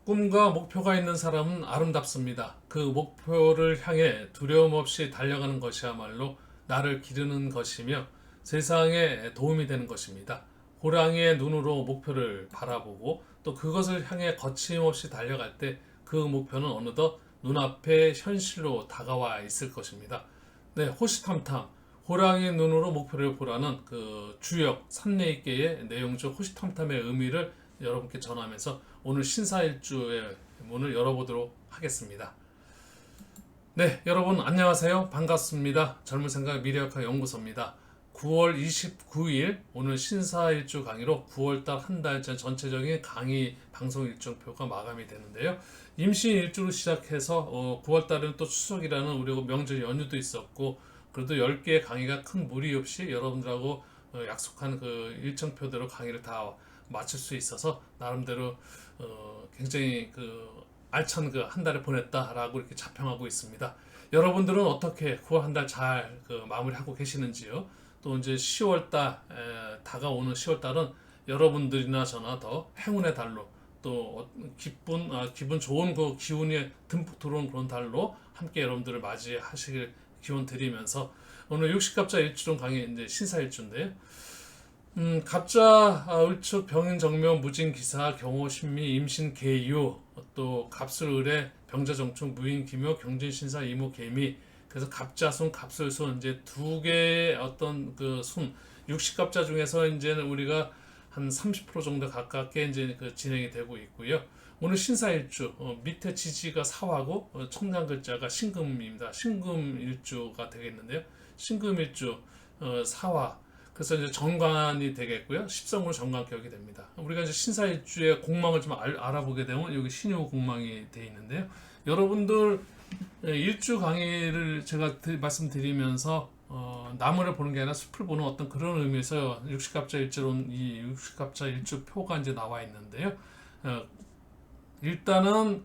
꿈과 목표가 있는 사람은 아름답습니다. 그 목표를 향해 두려움 없이 달려가는 것이야말로 나를 기르는 것이며 세상에 도움이 되는 것입니다. 호랑이의 눈으로 목표를 바라보고 또 그것을 향해 거침없이 달려갈 때 그 목표는 어느덧 눈앞에 현실로 다가와 있을 것입니다. 네, 호시탐탐. 호랑이의 눈으로 목표를 보라는 그 주역 산내있계의 내용 중 호시탐탐의 의미를 여러분께 전하면서 오늘 신사일주의 문을 열어보도록 하겠습니다. 네, 여러분 안녕하세요. 반갑습니다. 젊은 생각 미래학과 연구소입니다. 9월 29일 오늘 신사일주 강의로 9월달 한 달째 전체적인 강의 방송 일정표가 마감이 되는데요. 임시 일주로 시작해서 9월달은 또 추석이라는 우리 명절 연휴도 있었고 그래도 10개의 강의가 큰 무리 없이 여러분들하고 약속한 그 일정표대로 강의를 다 마칠 수 있어서 나름대로 굉장히 그 알찬 그 한 달을 보냈다라고 이렇게 자평하고 있습니다. 여러분들은 어떻게 9월 한 달 잘 그 마무리하고 계시는지요? 또 이제 10월달 다가오는 10월달은 여러분들이나 저나 더 행운의 달로 또 기분 좋은 그 기운이 듬뿍 들어온 그런 달로 함께 여러분들을 맞이하시길 기원 드리면서 오늘 60갑자 일주론 강의 이제 신사일주인데요. 갑자, 을축, 병인, 정묘, 무진, 기사, 경호, 신미, 임신, 계유, 또 갑술, 을의, 병자, 정축, 무인, 기묘, 경진, 신사, 이모, 개미. 그래서 갑자순, 갑술순 이제 두 개의 어떤 그 순, 60갑자 중에서 이제는 우리가 한 30% 정도 가깝게 이제 그 진행이 되고 있고요. 오늘 신사일주 밑에 지지가 사화고 청강 글자가 신금입니다. 신금일주가 되겠는데요. 신금일주 사화. 그래서 이제 정관이 되겠고요. 십성으로 정관격이 됩니다. 우리가 이제 신사일주의 공망을 좀 알아보게 되면 여기 신유 공망이 되어 있는데요. 여러분들 일주 강의를 제가 말씀드리면서 나무를 보는 게 아니라 숲을 보는 어떤 그런 의미에서 60갑자 일주론 이 60갑자 일주 표가 이제 나와 있는데요. 일단은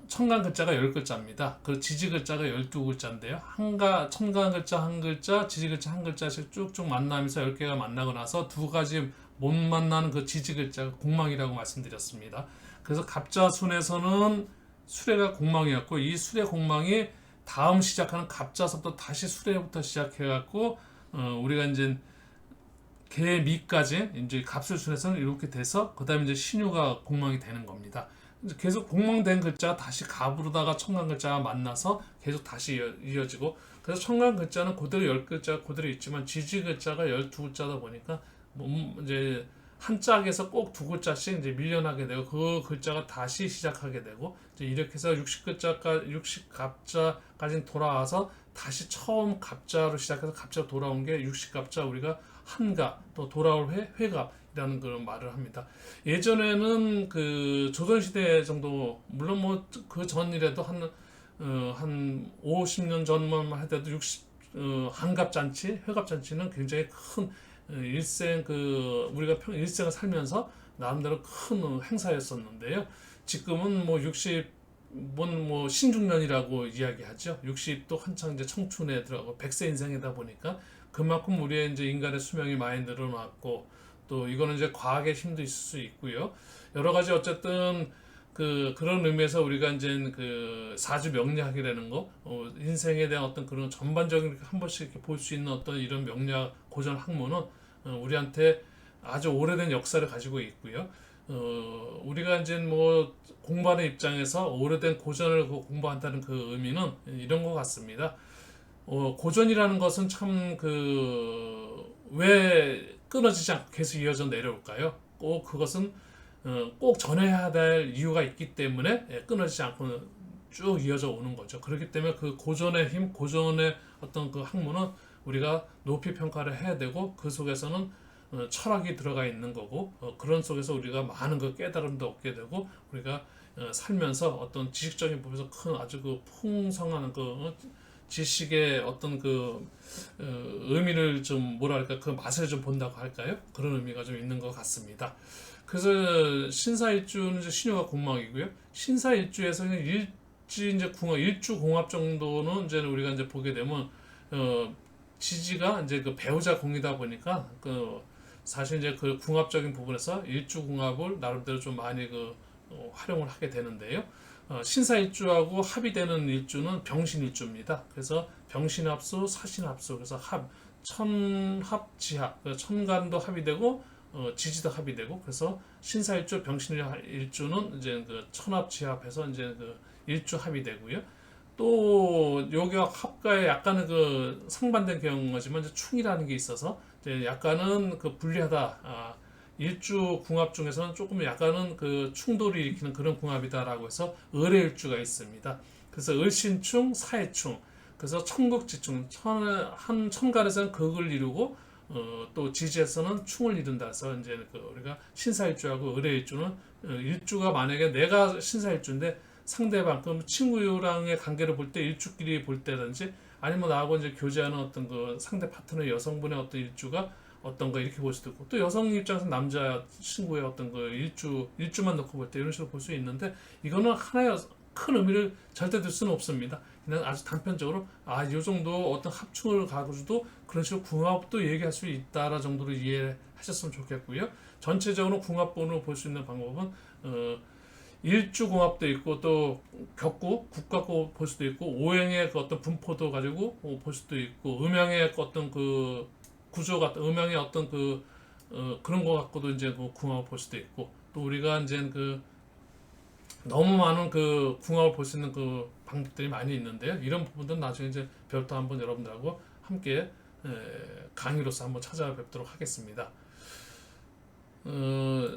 청간 글자가 10글자입니다. 그 지지 글자가 12글자인데요. 청간 글자 한 글자, 지지 글자 한 글자씩 쭉쭉 만나면서 10개가 만나고 나서 두 가지 못 만나는 그 지지 글자가 공망이라고 말씀드렸습니다. 그래서 갑자순에서는 수레가 공망이었고 이 수레 공망이 다음 시작하는 갑자서부터 다시 수레부터 시작해갖고 우리가 이제 개미까지 이제 갑술순에서는 이렇게 돼서 그다음에 이제 신유가 공망이 되는 겁니다. 계속 공망된 글자가 다시 갑으로다가 청간 글자가 만나서 계속 다시 이어지고 그래서 청간 글자는 그대로 10글자가 그대로 있지만 지지 글자가 12글자다 보니까 이제 한 짝에서 꼭 두 글자씩 이제 밀려나게 되고 그 글자가 다시 시작하게 되고 이제 이렇게 해서 60갑자까지 돌아와서 다시 처음 갑자로 시작해서 갑자로 돌아온 게 60갑자 우리가 한갑 또 돌아올 회갑이라는 그런 말을 합니다. 예전에는 그 조선시대 정도 물론 뭐 그 전이라도 한 50년 전만 하더라도 60 한갑잔치 회갑잔치는 굉장히 큰 일생 그 우리가 일생을 살면서 나름대로 큰 행사였었는데요. 지금은 뭐 60은 뭐 신중년이라고 이야기하죠. 60도 한창 이제 청춘에 들어가고 100세 인생이다 보니까 그만큼 우리의 이제 인간의 수명이 많이 늘어났고 또 이거는 이제 과학의 힘도 있을 수 있고요. 여러 가지 어쨌든 그런 의미에서 우리가 이제 그 사주 명리학이라는 거, 인생에 대한 어떤 그런 전반적인 한 번씩 이렇게 볼 수 있는 어떤 이런 명리학 고전 학문은 우리한테 아주 오래된 역사를 가지고 있고요. 우리가 이제 뭐 공부하는 입장에서 오래된 고전을 공부한다는 그 의미는 이런 것 같습니다. 고전이라는 것은 참 왜 끊어지지 않고 계속 이어져 내려올까요? 꼭 그것은 꼭 전해야 될 이유가 있기 때문에 끊어지지 않고 쭉 이어져 오는 거죠. 그렇기 때문에 그 고전의 힘, 고전의 어떤 그 학문은 우리가 높이 평가를 해야 되고 그 속에서는 철학이 들어가 있는 거고 그런 속에서 우리가 많은 그 깨달음도 얻게 되고 우리가 살면서 어떤 지식적인 부분에서 큰 아주 그 풍성한 그 지식의 어떤 의미를 좀 뭐랄까 그 맛을 좀 본다고 할까요? 그런 의미가 좀 있는 것 같습니다. 그래서 신사일주는 이제 신유가 공망이고요. 신사일주에서는 이제 일주 공합 정도는 이제 우리가 이제 보게 되면 지지가 이제 그 배우자 공이다 보니까 사실 이제 그 궁합적인 부분에서 일주 궁합을 나름대로 좀 많이 활용을 하게 되는데요. 신사일주하고 합이 되는 일주는 병신일주입니다. 그래서 병신합수, 사신합수, 그래서 천합지합, 천간도 합이 되고 지지도 합이 되고, 그래서 신사일주, 병신일주는 이제 그 천합지합해서 이제 그 일주 합이 되고요. 또 요게 합과에 약간은 그 상반된 경우지만 이제 충이라는 게 있어서 이제 약간은 그 불리하다. 일주 궁합 중에서는 조금 약간은 그 충돌을 일으키는 그런 궁합이다라고 해서 을의일주가 있습니다. 그래서 을신충, 사해충, 그래서 천극지충, 한 천간에서는 극을 이루고 또 지지에서는 충을 이룬다 해서 이제 그 우리가 신사일주하고 을의일주는 일주가 만약에 내가 신사일주인데 상대방, 그럼 친구랑의 관계를 볼 때 일주끼리 볼 때든지 아니면 나하고 이제 교제하는 어떤 그 상대 파트너 여성분의 어떤 일주가 어떤 거 이렇게 볼 수도 있고, 또 여성 입장에서 남자 친구의 어떤 그 일주만 놓고 볼 때 이런 식으로 볼 수 있는데, 이거는 하나의 큰 의미를 절대 둘 수는 없습니다. 그냥 아주 단편적으로 이 정도 어떤 합충을 가지고도 그런 식으로 궁합도 얘기할 수 있다라 정도로 이해하셨으면 좋겠고요. 전체적으로 궁합본으로 볼 수 있는 방법은 일주궁합도 있고, 또 격구, 국가고 볼 수도 있고, 오행의 그 어떤 분포도 가지고 볼 수도 있고, 음양의 어떤 그 구조 같은, 음양의 어떤 그런 거 갖고도 이제 그 궁합을 볼 수도 있고, 또 우리가 이제 그 너무 많은 그 궁합을 볼 수 있는 그 방법들이 많이 있는데요. 이런 부분들은 나중에 이제 별도 한번 여러분들하고 함께 강의로서 한번 찾아뵙도록 하겠습니다.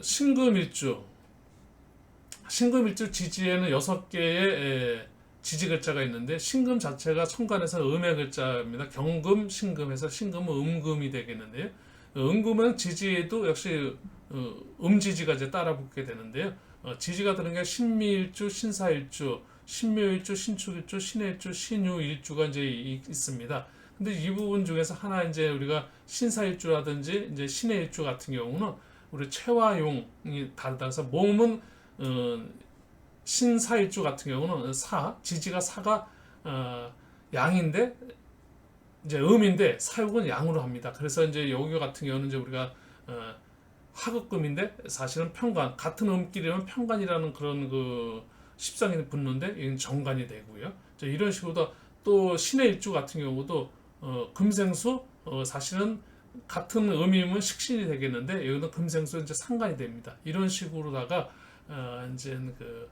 신금일주 지지에는 6개의 지지 글자가 있는데, 신금 자체가 천간에서 음의 글자입니다. 경금, 신금에서 신금은 음금이 되겠는데요. 음금은 지지에도 역시 음지지가 이제 따라 붙게 되는데요. 지지가 들은 게 신미일주, 신사일주, 신묘일주, 신축일주, 신해일주, 신유일주가 이제 있습니다. 근데 이 부분 중에서 하나 이제 우리가 신사일주라든지 이제 신해일주 같은 경우는 우리 체화용이 다르다서, 몸은 신사일주 같은 경우는 지지가 사가 양인데 이제 음인데 사육은 양으로 합니다. 그래서 이제 여기 같은 경우는 이제 우리가 하급금인데 사실은 편관, 같은 음끼리는 편관이라는 그런 그 십상이 붙는데 이건 정관이 되고요. 이런 식으로 또 신의 일주 같은 경우도 금생수, 사실은 같은 음이면 식신이 되겠는데 여기는 금생수 이제 상관이 됩니다. 이런 식으로다가 이제 그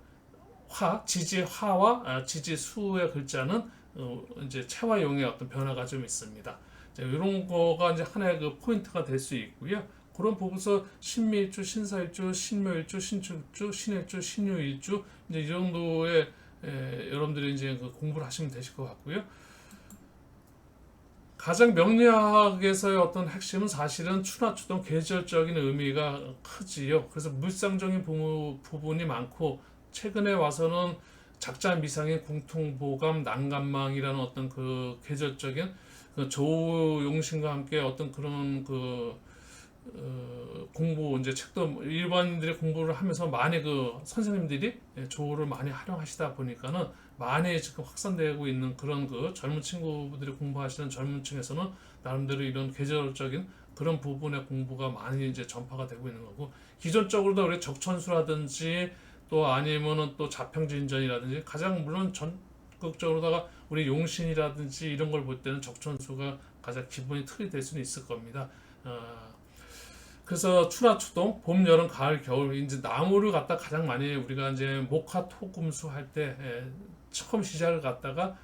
지지 화와 지지 수의 글자는 이제 체화용의 어떤 변화가 좀 있습니다. 이런 거가 이제 하나의 그 포인트가 될 수 있고요. 그런 부분에서 신미일주, 신사일주, 신묘일주, 신축일주, 신해일주, 신유일주, 이제 이 정도의 여러분들이 이제 그 공부를 하시면 되실 것 같고요. 가장 명리학에서의 어떤 핵심은 사실은 추나추동 계절적인 의미가 크지요. 그래서 물상적인 부분이 많고, 최근에 와서는 작자 미상의 공통보감, 난간망이라는 어떤 그 계절적인 그 조용신과 함께 어떤 그런 공부 이제 책도 일반인들이 공부를 하면서 많이 그 선생님들이 조를 많이 활용하시다 보니까는 많이 지금 확산되고 있는 그런 그 젊은 친구들이 공부하시는 젊은 층에서는 나름대로 이런 계절적인 그런 부분의 공부가 많이 이제 전파가 되고 있는 거고, 기존적으로도 우리 적천수라든지 또 아니면은 또 자평진전이라든지, 가장 물론 전극적으로다가 우리 용신이라든지 이런 걸 볼 때는 적천수가 가장 기본이 틀이 될 수는 있을 겁니다. 그래서 추나추동, 봄, 여름, 가을, 겨울, 이제 나무를 갖다 가장 많이 우리가 이제 목화토금수 할 때 처음 시작을 갖다가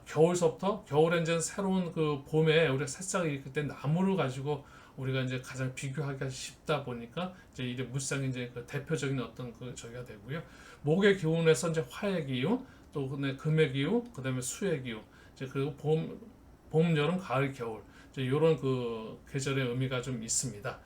겨울서부터, 겨울에 이제 새로운 그 봄에 우리가 새싹을 일으킬 때 나무를 가지고 우리가 이제 가장 비교하기가 쉽다 보니까 이제 이게 물상이 이제 그 대표적인 어떤 그 저기가 되고요. 목의 기운에서 이제 화의 기운, 또 금의 기운, 그다음에 수의 기운, 이제 그리고 봄, 여름, 가을, 겨울, 이제 이런 그 계절의 의미가 좀 있습니다.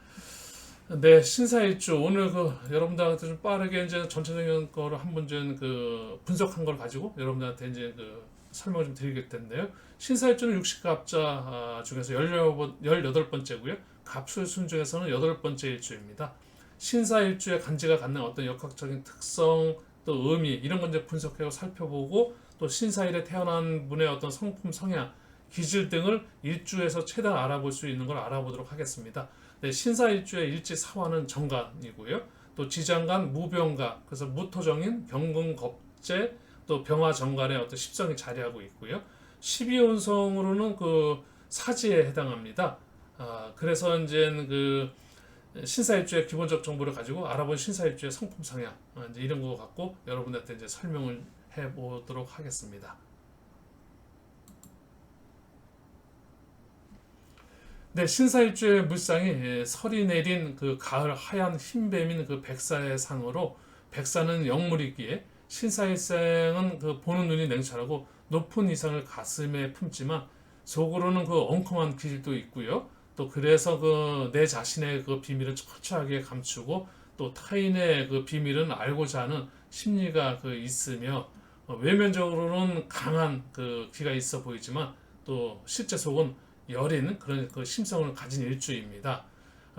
네, 신사일주 오늘 그 여러분들한테 좀 빠르게 이제 전체적인 거를 한번 좀 그 분석한 걸 가지고 여러분들한테 이제 그 설명을 좀 드리게 텐데요. 신사일주는 60갑자 중에서 18번째고요. 갑술순 중에서는 8번째 일주입니다. 신사일주의 간지가 갖는 어떤 역학적인 특성, 또 의미, 이런 건 이제 분석하고 살펴보고, 또 신사일에 태어난 분의 어떤 성품, 성향, 기질 등을 일주에서 최대한 알아볼 수 있는 걸 알아보도록 하겠습니다. 네, 신사일주의 일지사화는 정관이고요. 또 지장간, 무병가, 그래서 무토정인, 경금겁재, 또 병화정간의 어떤 십성이 자리하고 있고요. 12운성으로는 그 사지에 해당합니다. 그래서 이제 그 신사일주의 기본적 정보를 가지고 알아본 신사일주의 성품 성향, 이제 이런 거 갖고 여러분들한테 이제 설명을 해보도록 하겠습니다. 네, 신사일주의 물상이 설이 내린 그 가을 하얀 흰뱀인 그 백사의 상으로, 백사는 영물이기에 신사일생은 그 보는 눈이 냉철하고 높은 이상을 가슴에 품지만 속으로는 그 엉뚱한 기질도 있고요. 또 그래서 그 내 자신의 그 비밀을 철저하게 감추고 또 타인의 그 비밀은 알고자 하는 심리가 그 있으며, 외면적으로는 강한 그 기가 있어 보이지만 또 실제 속은 여린 그런 그 심성을 가진 일주입니다.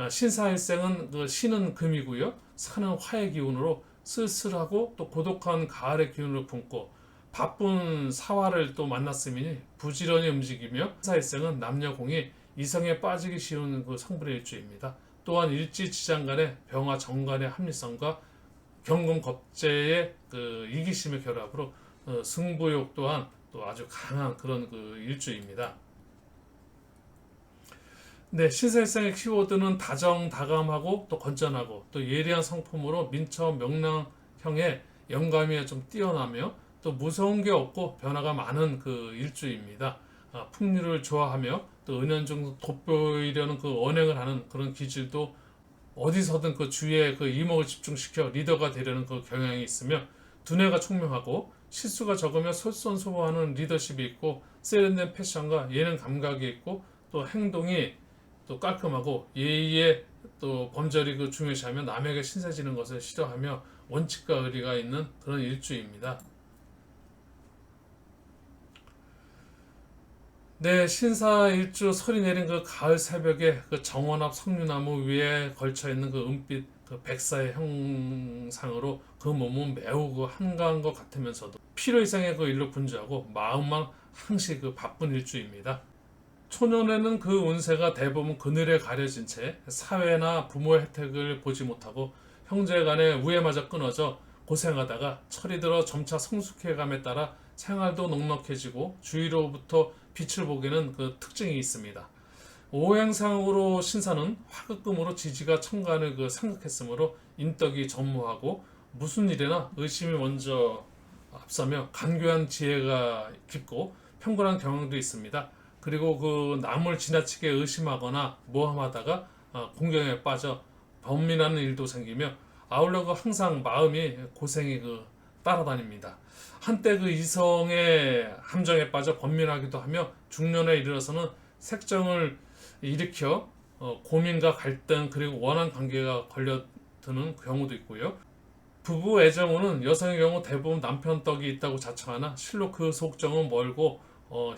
신사일생은 그 신은 금이고요, 사는 화의 기운으로 쓸쓸하고 또 고독한 가을의 기운을 품고 바쁜 사화를 또 만났으니 부지런히 움직이며, 신사일생은 남녀공이 이성에 빠지기 쉬운 그 성분의 일주입니다. 또한 일지지장 간의 병화 정간의 합리성과 경금겁재의 그 이기심의 결합으로 승부욕 또한 또 아주 강한 그런 그 일주입니다. 네, 신사일생의 키워드는 다정다감하고 또 건전하고 또 예리한 성품으로 민첩 명랑형의 영감이 좀 뛰어나며 또 무서운 게 없고 변화가 많은 그 일주입니다. 풍류를 좋아하며 또 은연중 돋보이려는 그 언행을 하는 그런 기질도, 어디서든 그 주위에 그 이목을 집중시켜 리더가 되려는 그 경향이 있으며, 두뇌가 총명하고 실수가 적으며 솔선수범하는 리더십이 있고, 세련된 패션과 예능 감각이 있고 또 행동이 또 깔끔하고 예의에 또 범절이 그 중요시하며 남에게 신세지는 것을 싫어하며 원칙과 의리가 있는 그런 일주입니다. 네, 신사일주 설이 내린 그 가을 새벽에 그 정원 앞 석류나무 위에 걸쳐 있는 그 은빛 그 백사의 형상으로 그 몸은 매우 그 한가한 것 같으면서도 필요 이상의 그 일로 분주하고 마음만 항시 그 바쁜 일주입니다. 초년에는 그 운세가 대부분 그늘에 가려진 채 사회나 부모의 혜택을 보지 못하고 형제 간의 우애마저 끊어져 고생하다가 철이 들어 점차 성숙해감에 따라 생활도 넉넉해지고 주위로부터 빛을 보기는 그 특징이 있습니다. 오행상으로 신사는 화극금으로 지지가 천간을 그 상극했으므로 인덕이 전무하고 무슨 일에나 의심이 먼저 앞서며 간교한 지혜가 깊고 평온한 경향도 있습니다. 그리고 그 남을 지나치게 의심하거나 모함하다가 공경에 빠져 번민하는 일도 생기며, 아울러 그 항상 마음이 고생이 그 따라다닙니다. 한때 그 이성의 함정에 빠져 번민하기도 하며 중년에 이르러서는 색정을 일으켜 고민과 갈등 그리고 원한 관계가 걸려드는 경우도 있고요. 부부 애정운은 여성의 경우 대부분 남편 떡이 있다고 자청하나 실로 그 속정은 멀고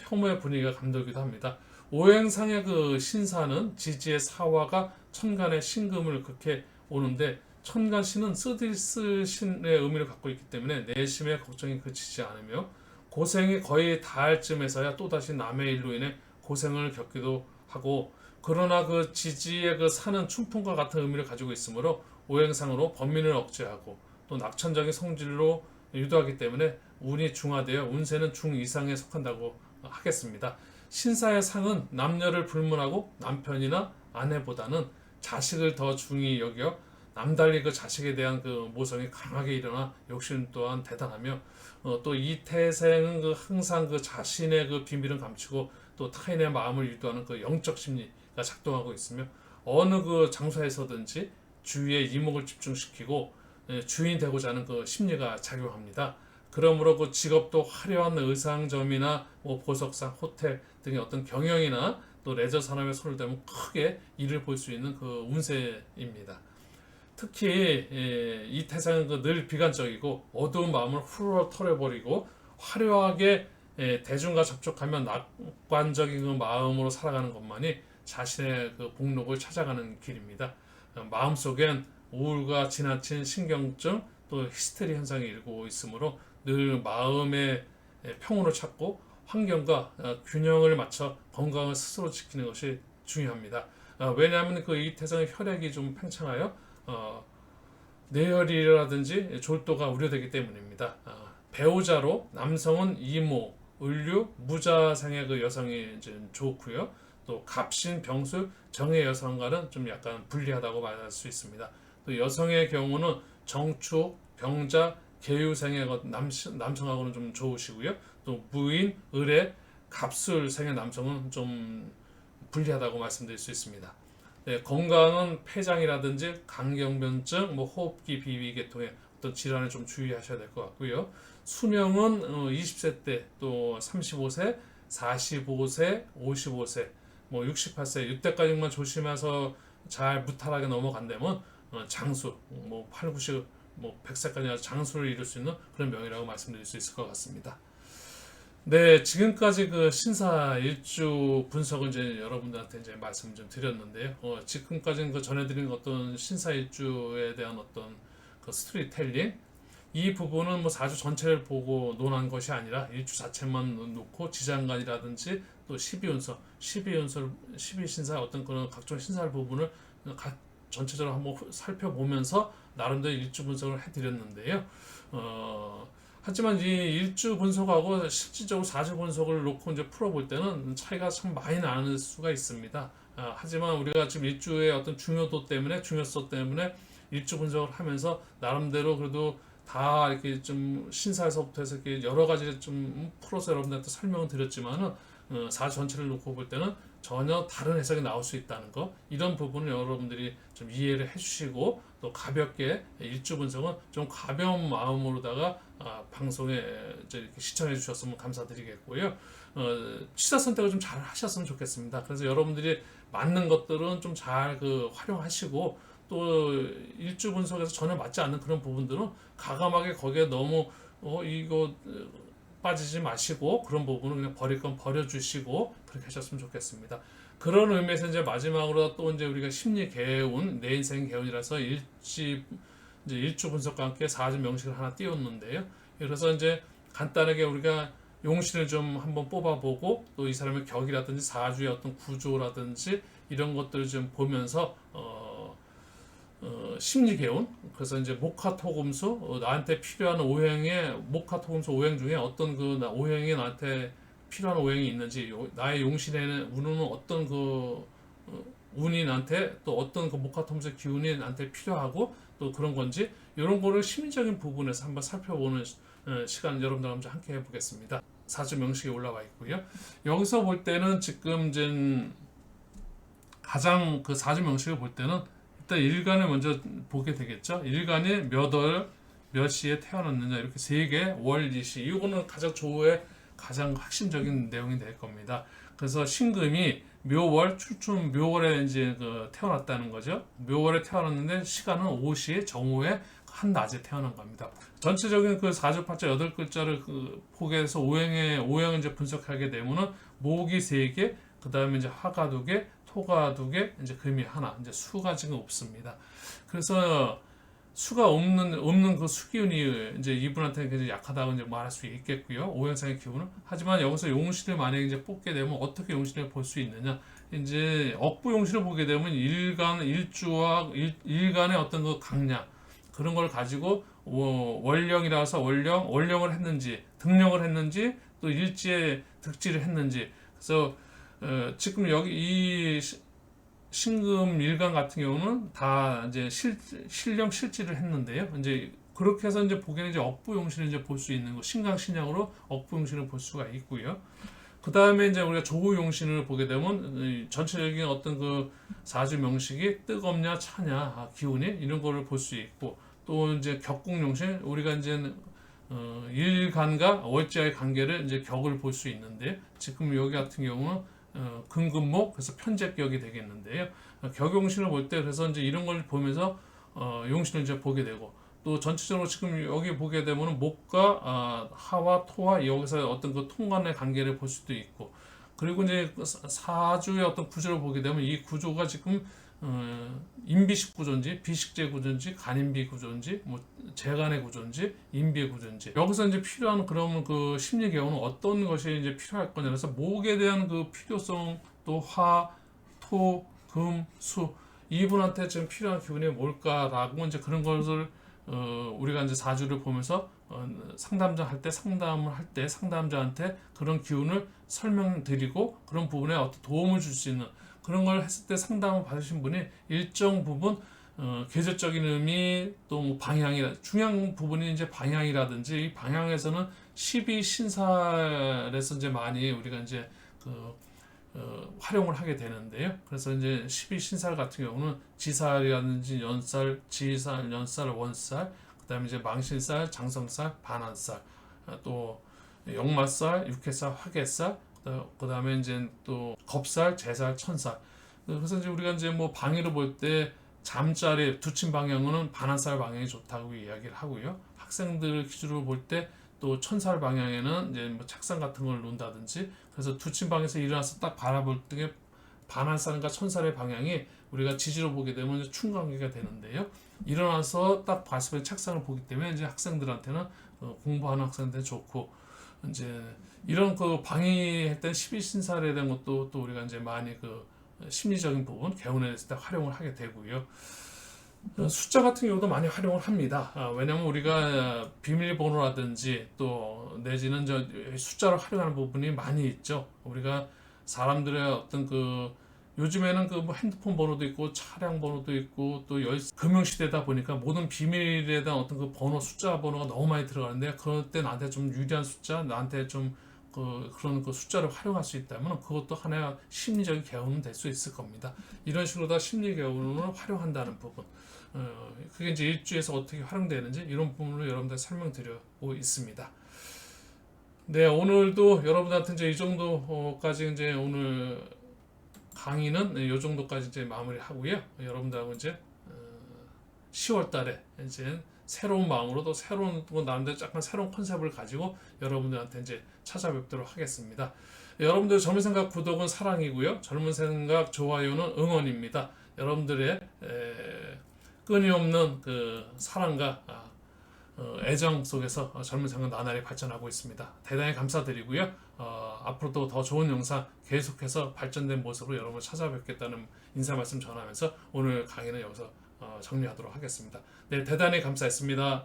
혐오의 분위기가 감돌기도 합니다. 오행상의 그 신사는 지지의 사화가 천간의 신금을 극해 오는데, 천간신은 쓰디쓸 신의 의미를 갖고 있기 때문에 내심의 걱정이 그치지 않으며 고생이 거의 다할 쯤에서야 또다시 남의 일로 인해 고생을 겪기도 하고, 그러나 그 지지의 그 사는 춘풍과 같은 의미를 가지고 있으므로 오행상으로 번민을 억제하고 또 낙천적인 성질로 유도하기 때문에 운이 중화되어 운세는 중 이상에 속한다고 하겠습니다. 신사의 상은 남녀를 불문하고 남편이나 아내보다는 자식을 더 중히 여겨 남달리 그 자식에 대한 그 모성이 강하게 일어나 욕심 또한 대단하며, 또 이 태생은 그 항상 그 자신의 그 비밀은 감추고 또 타인의 마음을 유도하는 그 영적 심리가 작동하고 있으며, 어느 그 장소에서든지 주위에 이목을 집중시키고 주인이 되고자 하는 그 심리가 작용합니다. 그러므로 그 직업도 화려한 의상점이나 뭐 보석상, 호텔 등의 어떤 경영이나 또 레저 산업에 손을 대면 크게 일을 볼 수 있는 그 운세입니다. 특히 이 태생은 그 늘 비관적이고 어두운 마음을 훌훌 털어버리고 화려하게 대중과 접촉하면 낙관적인 그 마음으로 살아가는 것만이 자신의 그 복록을 찾아가는 길입니다. 마음속엔 우울과 지나친 신경증 또 히스테리 현상이 일고 있으므로 늘 마음의 평온을 찾고 환경과 균형을 맞춰 건강을 스스로 지키는 것이 중요합니다. 왜냐하면 그 이 태생의 혈액이 좀 팽창하여 뇌혈이라든지 졸도가 우려되기 때문입니다. 배우자로 남성은 이모, 을류, 무자상의 그 여성이 이제 좋고요. 또 갑신, 병술, 정의 여성과는 좀 약간 불리하다고 말할 수 있습니다. 또 여성의 경우는 정축, 병자, 계유생의 남성하고는 좀 좋으시고요. 또 무인, 을의, 갑술생의 남성은 좀 불리하다고 말씀드릴 수 있습니다. 네, 건강은 폐장이라든지 강경변증, 호흡기 비위계통의 어떤 질환에 좀 주의하셔야 될 것 같고요. 수명은 20세 때, 또 35세, 45세, 55세, 68세 이때까지만 조심해서 잘 무탈하게 넘어간다면 장수, 8, 90, 100세까지 장수를 이룰 수 있는 그런 명이라고 말씀드릴 수 있을 것 같습니다. 네, 지금까지 그 신사 일주 분석을 이제 여러분들한테 이제 말씀 좀 드렸는데요. 지금까지는 그 전해드린 어떤 신사 일주에 대한 어떤 그 스토리텔링, 이 부분은 뭐 사주 전체를 보고 논한 것이 아니라 일주 자체만 놓고 지장간이라든지 또 12운서, 12신사 어떤 그런 각종 신사 부분을 전체적으로 한번 살펴보면서 나름대로 일주 분석을 해드렸는데요. 하지만 이 일주 분석하고 실질적으로 사주 분석을 놓고 이제 풀어볼 때는 차이가 참 많이 나는 수가 있습니다. 하지만 우리가 지금 일주의 어떤 중요성 때문에 일주 분석을 하면서 나름대로 그래도 다 이렇게 좀 신사에서부터 해서 이렇게 여러 가지를 좀 풀어서 여러분들한테 설명을 드렸지만은 사주 전체를 놓고 볼 때는 전혀 다른 해석이 나올 수 있다는 거, 이런 부분을 여러분들이 좀 이해를 해주시고 또 가볍게 일주 분석은 좀 가벼운 마음으로다가 방송에 이렇게 시청해 주셨으면 감사드리겠고요. 취사 선택을 좀 잘 하셨으면 좋겠습니다. 그래서 여러분들이 맞는 것들은 좀 잘 활용하시고 또 일주 분석에서 전혀 맞지 않는 그런 부분들은 과감하게 거기에 너무 이거 빠지지 마시고 그런 부분은 그냥 버릴 건 버려주시고 그렇게 하셨으면 좋겠습니다. 그런 의미에서 이제 마지막으로 또 이제 우리가 심리 개운, 내 인생 개운이라서 일주 분석과 함께 사주 명식을 하나 띄웠는데요. 그래서 이제 간단하게 우리가 용신을 좀 한번 뽑아보고 또 이 사람의 격이라든지 사주의 어떤 구조라든지 이런 것들을 좀 보면서 심리 개운, 그래서 이제 목화토금수, 나한테 필요한 오행의 목화토금수 오행 중에 어떤 그 오행이 나한테 필요한 오행이 있는지, 나의 용신에는 운은 어떤 운이 나한테 또 어떤 그 목화토금수 기운이 나한테 필요하고 또 그런 건지 이런 거를 심리적인 부분에서 한번 살펴보는 시간 여러분들과 함께 해보겠습니다. 사주 명식이 올라와 있고요. 여기서 볼 때는 지금 이제 가장 그 사주 명식을 볼 때는 일단 일간을 먼저 보게 되겠죠. 일간이 몇 월, 몇 시에 태어났느냐 이렇게 세 개, 월, 일시 이거는 가장 조후의 가장 핵심적인 내용이 될 겁니다. 그래서 신금이 묘월, 출춘 묘월에 이제 태어났다는 거죠. 묘월에 태어났는데 시간은 오시 정오에 한낮에 태어난 겁니다. 전체적인 그 사주팔자 8글자를 포개해서 오행을 이제 분석하게 되면은 목이 3개, 그 다음에 이제 화가 2개, 토가 2개, 이제 금이 하나, 이제 수가 지금 없습니다. 그래서 수가 없는 그 수기운이 이제 이분한테 굉장히 약하다고 이제 말할 수 있겠고요. 오행상의 기운은. 하지만 여기서 용신을 만약에 이제 뽑게 되면 어떻게 용신을 볼 수 있느냐? 이제 억부 용신을 보게 되면 일주와 일간의 어떤 그 강약 그런 걸 가지고 월령이라서 월령을 했는지 등령을 했는지 또 일지에 득지를 했는지, 그래서 지금 여기 이 신금 일간 같은 경우는 다 이제 신령 실지를 했는데요. 이제 그렇게 해서 이제 보기에는 이제 억부용신을 이제 볼 수 있는 거, 신강 신약으로 억부용신을 볼 수가 있고요. 그 다음에 이제 우리가 조후용신을 보게 되면 전체적인 어떤 그 사주 명식이 뜨겁냐 차냐 기운이 이런 거를 볼 수 있고, 또 이제 격국용신 우리가 이제 일간과 월자의 관계를 이제 격을 볼 수 있는데, 지금 여기 같은 경우는 금금목, 그래서 편제격이 되겠는데요. 격용신을 볼 때 그래서 이제 이런 걸 보면서 용신을 이제 보게 되고, 또 전체적으로 지금 여기 보게 되면 목과 하와 토와 여기서 어떤 그 통관의 관계를 볼 수도 있고, 그리고 이제 사주의 어떤 구조를 보게 되면 이 구조가 지금 인비식 구조인지 비식재 구조인지 간인비 구조인지 재간의 구조인지 인비의 구조인지, 여기서 이제 필요한 그러면 그 심리 개요는 어떤 것이 이제 필요할 거냐, 그래서 목에 대한 그 필요성, 또 화, 토, 금, 수 이분한테 지금 필요한 기운이 뭘까라고 이제 그런 것을 우리가 이제 사주를 보면서 상담자 할 때 상담을 할 때 상담자한테 그런 기운을 설명드리고 그런 부분에 어떤 도움을 줄 수 있는 그런 걸 했을 때 상담을 받으신 분이 일정 부분 계절적인 의미 또뭐 방향이라 중요한 부분이 이제 방향이라든지 이 방향에서는 12신살에서 이제 많이 우리가 이제 활용을 하게 되는데요. 그래서 이제 12신살 같은 경우는 지살이라든지 연살, 지살, 연살, 원살, 그다음에 이제 망신살, 장성살, 반한살, 또 역마살, 육해살, 화개살, 그다음에 이제 또 겁살, 재살, 천살. 그래서 이제 우리가 이제 뭐 방위로 볼 때 잠자리 두침 방향은 반한살 방향이 좋다고 이야기를 하고요. 학생들 기준으로 볼 때 또 천살 방향에는 이제 뭐 책상 같은 걸 놓는다든지 그래서 두침 방에서 일어나서 딱 바라볼 때 반한살과 천살의 방향이 우리가 지지로 보게 되면 이제 충관계가 되는데요. 일어나서 딱 봤을 때 책상을 보기 때문에 이제 학생들한테는 공부하는 학생들한테 좋고 이제 이런 그 방해할 때 12신살에 대한 것도 또 우리가 이제 많이 그 심리적인 부분 개운에 있을 때 활용을 하게 되고요. 숫자 같은 경우도 많이 활용을 합니다. 왜냐하면 우리가 비밀번호라든지 또 내지는 저 숫자를 활용하는 부분이 많이 있죠. 우리가 사람들의 어떤 그 요즘에는 그 뭐 핸드폰 번호도 있고 차량 번호도 있고 또 금융시대다 보니까 모든 비밀에 대한 어떤 그 번호 숫자 번호가 너무 많이 들어가는데 그럴 때 나한테 좀 유리한 숫자 나한테 좀 그런 그 숫자를 활용할 수 있다면 그것도 하나의 심리적인 개운은 될 수 있을 겁니다. 이런 식으로 다 심리 개운을 활용한다는 부분. 그게 이제 일주에서 어떻게 활용되는지 이런 부분을 여러분들 설명드리고 있습니다. 네, 오늘도 여러분들한테 이제 이 정도까지 이제 오늘 강의는 이 정도까지 이제 마무리하고요. 여러분들하고 이제 10월 달에 이제 새로운 마음으로 또 새로운 또 나름대로 약간 새로운 컨셉을 가지고 여러분들한테 이제 찾아뵙도록 하겠습니다. 여러분들 젊은 생각 구독은 사랑이고요. 젊은 생각 좋아요는 응원입니다. 여러분들의 끊임없는 그 사랑과 애정 속에서 젊은 생각 나날이 발전하고 있습니다. 대단히 감사드리고요. 앞으로도 더 좋은 영상 계속해서 발전된 모습으로 여러분을 찾아뵙겠다는 인사 말씀 전하면서 오늘 강의는 여기서 정리하도록 하겠습니다. 네, 대단히 감사했습니다.